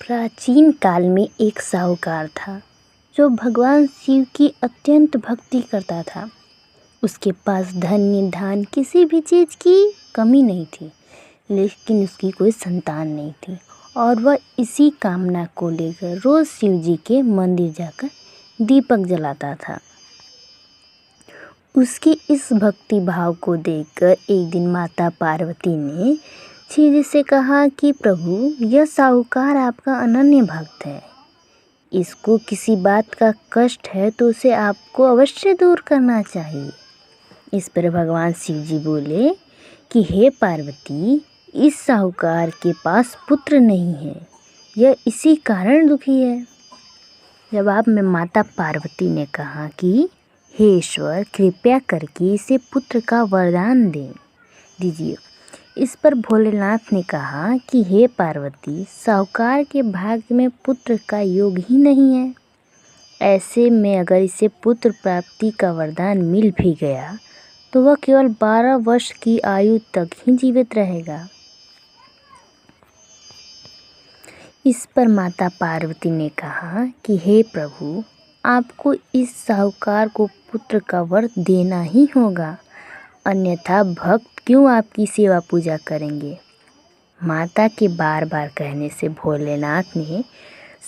प्राचीन काल में एक साहूकार था जो भगवान शिव की अत्यंत भक्ति करता था। उसके पास धन धान किसी भी चीज़ की कमी नहीं थी, लेकिन उसकी कोई संतान नहीं थी और वह इसी कामना को लेकर रोज़ शिव जी के मंदिर जाकर दीपक जलाता था। उसके इस भक्ति भाव को देखकर एक दिन माता पार्वती ने शिव जी से कहा कि प्रभु, यह साहूकार आपका अनन्य भक्त है। इसको किसी बात का कष्ट है तो उसे आपको अवश्य दूर करना चाहिए। इस पर भगवान शिव जी बोले कि हे पार्वती, इस साहूकार के पास पुत्र नहीं है, यह इसी कारण दुखी है। जवाब में माता पार्वती ने कहा कि हे ईश्वर, कृपया करके इसे पुत्र का वरदान दीजिए। इस पर भोलेनाथ ने कहा कि हे पार्वती, साहूकार के भाग्य में पुत्र का योग ही नहीं है। ऐसे में अगर इसे पुत्र प्राप्ति का वरदान मिल भी गया तो वह केवल 12 वर्ष की आयु तक ही जीवित रहेगा। इस पर माता पार्वती ने कहा कि हे प्रभु, आपको इस साहूकार को पुत्र का वर देना ही होगा, अन्यथा भक्त क्यों आपकी सेवा पूजा करेंगे। माता के बार बार कहने से भोलेनाथ ने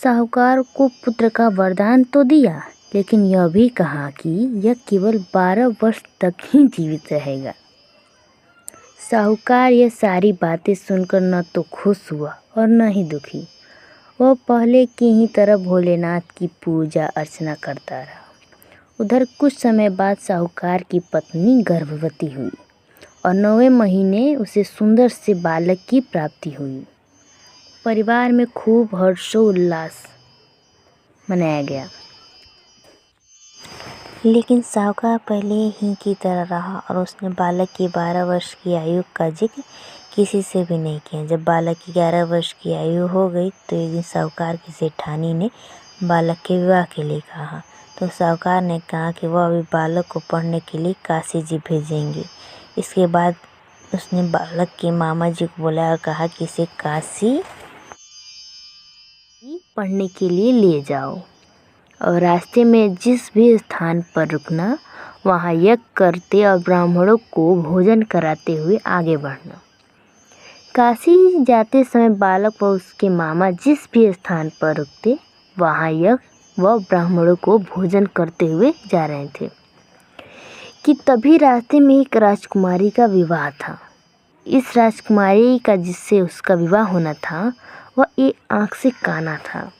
साहूकार को पुत्र का वरदान तो दिया, लेकिन यह भी कहा कि यह केवल 12 वर्ष तक ही जीवित रहेगा। साहूकार यह सारी बातें सुनकर न तो खुश हुआ और न ही दुखी। वह पहले की ही तरह भोलेनाथ की पूजा अर्चना करता रहा। उधर कुछ समय बाद साहूकार की पत्नी गर्भवती हुई और 9वें महीने उसे सुंदर से बालक की प्राप्ति हुई। परिवार में खूब हर्षोल्लास मनाया गया, लेकिन साहूकार पहले ही की तरह रहा और उसने बालक की 12 वर्ष की आयु का जिक्र किसी से भी नहीं किया। जब बालक की 11 वर्ष की आयु हो गई तो एक दिन साहूकार की सेठानी ने बालक के विवाह के लिए कहा। तो साहूकार ने कहा कि वह अभी बालक को पढ़ने के लिए काशी जी भेजेंगे। इसके बाद उसने बालक के मामा जी को बुलाया और कहा कि इसे काशी पढ़ने के लिए ले जाओ और रास्ते में जिस भी स्थान पर रुकना वहाँ यज्ञ करते और ब्राह्मणों को भोजन कराते हुए आगे बढ़ना। काशी जाते समय बालक व उसके मामा जिस भी स्थान पर रुकते वहाँ यज्ञ व ब्राह्मणों को भोजन करते हुए जा रहे थे कि तभी रास्ते में एक राजकुमारी का विवाह था। इस राजकुमारी का जिससे उसका विवाह होना था वह एक आँख से काना था।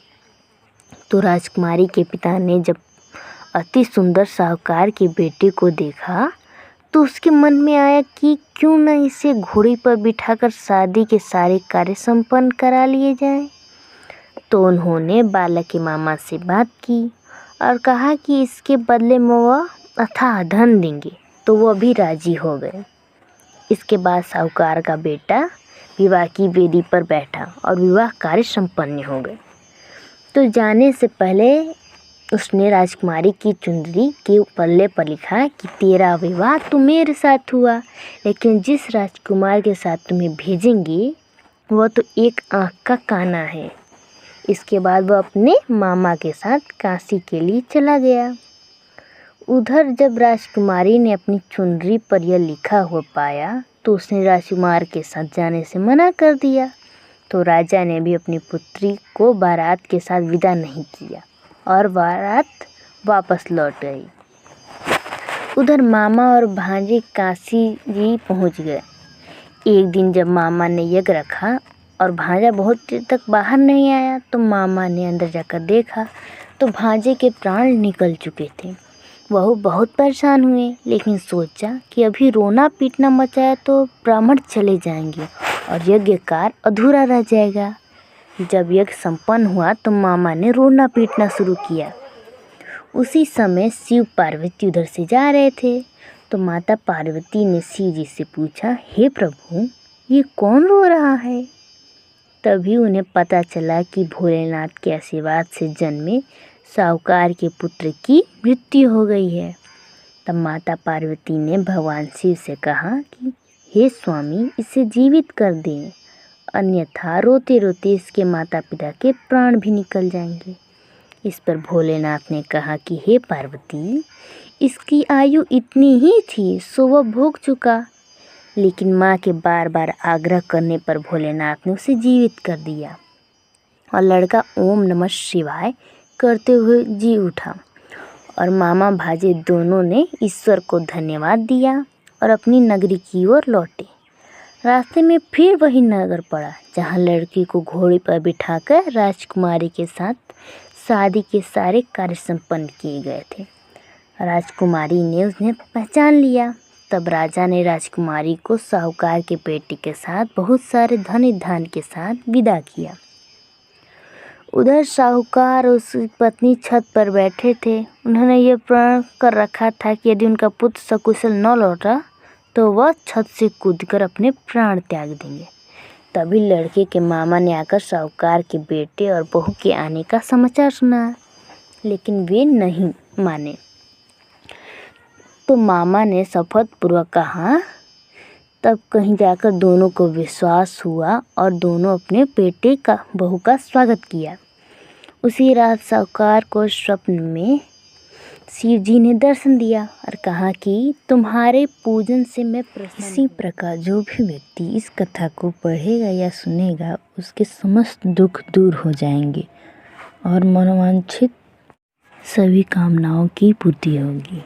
तो राजकुमारी के पिता ने जब अति सुंदर साहूकार के बेटे को देखा तो उसके मन में आया कि क्यों न इसे घोड़ी पर बिठाकर शादी के सारे कार्य संपन्न करा लिए जाएं। तो उन्होंने बालक के मामा से बात की और कहा कि इसके बदले में वह अथाह धन देंगे, तो वह भी राजी हो गए। इसके बाद साहूकार का बेटा विवाह की वेदी पर बैठा और विवाह कार्य संपन्न हो गए। तो जाने से पहले उसने राजकुमारी की चुंदरी के पल्ले पर लिखा कि तेरा विवाह तो मेरे साथ हुआ, लेकिन जिस राजकुमार के साथ तुम्हें भेजेंगे वह तो एक आँख का काना है। इसके बाद वह अपने मामा के साथ काशी के लिए चला गया। उधर जब राजकुमारी ने अपनी चुनरी पर यह लिखा हुआ पाया तो उसने राजकुमार के साथ जाने से मना कर दिया। तो राजा ने भी अपनी पुत्री को बारात के साथ विदा नहीं किया और बारात वापस लौट गई। उधर मामा और भांजे काशी जी पहुंच गए। एक दिन जब मामा ने यज्ञ रखा और भांजा बहुत देर तक बाहर नहीं आया तो मामा ने अंदर जाकर देखा तो भांजे के प्राण निकल चुके थे। वह बहुत परेशान हुए, लेकिन सोचा कि अभी रोना पीटना मचाया तो ब्राह्मण चले जाएंगे और यज्ञ कार्य अधूरा रह जाएगा। जब यज्ञ संपन्न हुआ तो मामा ने रोना पीटना शुरू किया। उसी समय शिव पार्वती उधर से जा रहे थे तो माता पार्वती ने शिव जी से पूछा, हे प्रभु, ये कौन रो रहा है। तभी उन्हें पता चला कि भोलेनाथ के आशीर्वाद से जन्मे साहूकार के पुत्र की मृत्यु हो गई है। तब माता पार्वती ने भगवान शिव से कहा कि हे स्वामी, इसे जीवित कर दें, अन्यथा रोते रोते इसके माता पिता के प्राण भी निकल जाएंगे। इस पर भोलेनाथ ने कहा कि हे पार्वती, इसकी आयु इतनी ही थी सो वह भोग चुका। लेकिन माँ के बार बार आग्रह करने पर भोलेनाथ ने उसे जीवित कर दिया और लड़का ओम नमः शिवाय करते हुए जी उठा और मामा भांजे दोनों ने ईश्वर को धन्यवाद दिया और अपनी नगरी की ओर लौटे। रास्ते में फिर वही नगर पड़ा जहाँ लड़की को घोड़े पर बिठाकर राजकुमारी के साथ शादी के सारे कार्य संपन्न किए गए थे। राजकुमारी ने उन्हें पहचान लिया। तब राजा ने राजकुमारी को साहूकार के बेटे के साथ बहुत सारे धन धान के साथ विदा किया। उधर साहूकार और उसकी पत्नी छत पर बैठे थे। उन्होंने ये प्रण कर रखा था कि यदि उनका पुत्र सकुशल न लौटा तो वह छत से कूदकर अपने प्राण त्याग देंगे। तभी लड़के के मामा ने आकर साहूकार के बेटे और बहू के आने का समाचार सुना, लेकिन वे नहीं माने। तो मामा ने शपथपूर्वक कहा। तब कहीं जाकर दोनों को विश्वास हुआ और दोनों अपने बेटे का बहू का स्वागत किया। उसी रात साहूकार को स्वप्न में शिव जी ने दर्शन दिया और कहा कि तुम्हारे पूजन से मैं प्रसन्न। इसी प्रकार जो भी व्यक्ति इस कथा को पढ़ेगा या सुनेगा उसके समस्त दुख दूर हो जाएंगे और मनोवांछित सभी कामनाओं की पूर्ति होगी।